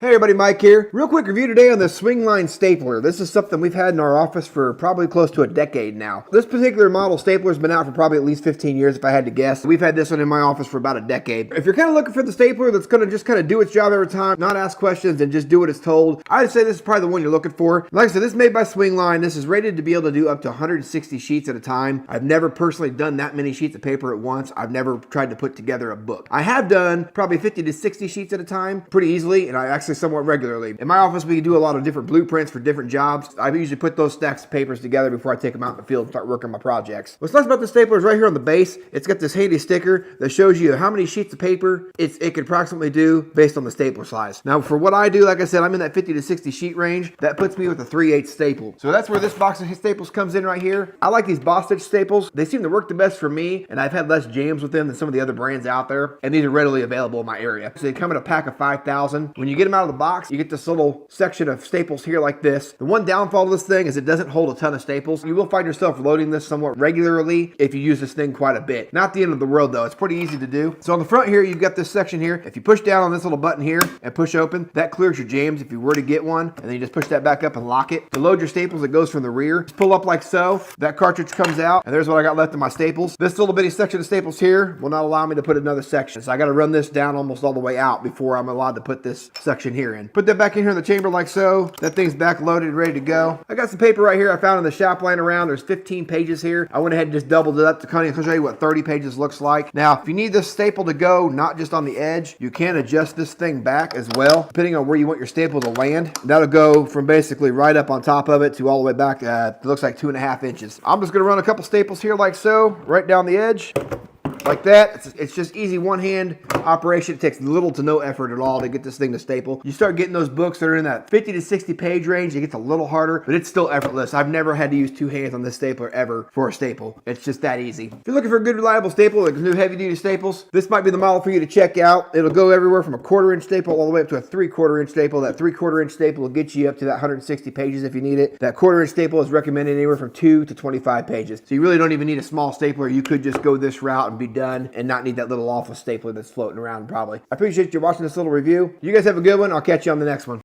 Hey everybody, Mike here. Real quick review today on the Swingline stapler. This is something we've had in our office for probably close to a decade now. This particular model stapler has been out for probably at least 15 years if I had to guess. We've had this one in my office for about a decade. If you're kind of looking for the stapler that's going to just kind of do its job every time, not ask questions and just do what it's told, I'd say this is probably the one you're looking for. Like I said, this is made by Swingline. This is rated to be able to do up to 160 sheets at a time. I've never personally done that many sheets of paper at once. I've never tried to put together a book. I have done probably 50 to 60 sheets at a time pretty easily, and I actually somewhat regularly. In my office, we do a lot of different blueprints for different jobs. I usually put those stacks of papers together before I take them out in the field and start working my projects. What's nice about the stapler is right here on the base, it's got this handy sticker that shows you how many sheets of paper it can approximately do based on the stapler size. Now, for what I do, like I said, I'm in that 50 to 60 sheet range. That puts me with a 3/8 staple. So that's where this box of staples comes in right here. I like these boss stitch staples. They seem to work the best for me, and I've had less jams with them than some of the other brands out there, and these are readily available in my area. So they come in a pack of 5,000. When you get them out of the box, you get this little section of staples here like this. The one downfall of this thing is it doesn't hold a ton of staples. You will find yourself loading this somewhat regularly if you use this thing quite a bit. Not the end of the world though, it's pretty easy to do. So on the front here, you've got this section here. If you push down on this little button here and push open, that clears your jams if you were to get one, and then you just push that back up and lock it. To load your staples, it goes from the rear. Just pull up like so, that cartridge comes out, and there's what I got left in my staples. This little bitty section of staples here will not allow me to put another section, so I got to run this down almost all the way out before I'm allowed to put this section here in. Put that back in here in the chamber like so. That thing's back loaded, ready to go. I got some paper right here I found in the shop laying around. There's 15 pages here. I went ahead and just doubled it up to kind of show you what 30 pages looks like. Now, if you need this staple to go not just on the edge, you can adjust this thing back as well, depending on where you want your staple to land. That'll go from basically right up on top of it to all the way back, it looks like 2.5 inches. I'm just gonna run a couple staples here like so, right down the edge. Like that. It's just easy one-hand operation. It takes little to no effort at all to get this thing to staple. You start getting those books that are in that 50 to 60 page range, it gets a little harder, but it's still effortless. I've never had to use two hands on this stapler ever for a staple. It's just that easy. If you're looking for a good reliable staple, like new heavy-duty staples, this might be the model for you to check out. It'll go everywhere from a 1/4 inch staple all the way up to a 3/4 inch staple. That 3/4 inch staple will get you up to that 160 pages if you need it. That 1/4 inch staple is recommended anywhere from 2 to 25 pages. So you really don't even need a small stapler. You could just go this route and be done and not need that little awful stapler that's floating around probably. I appreciate you watching this little review. You guys have a good one. I'll catch you on the next one.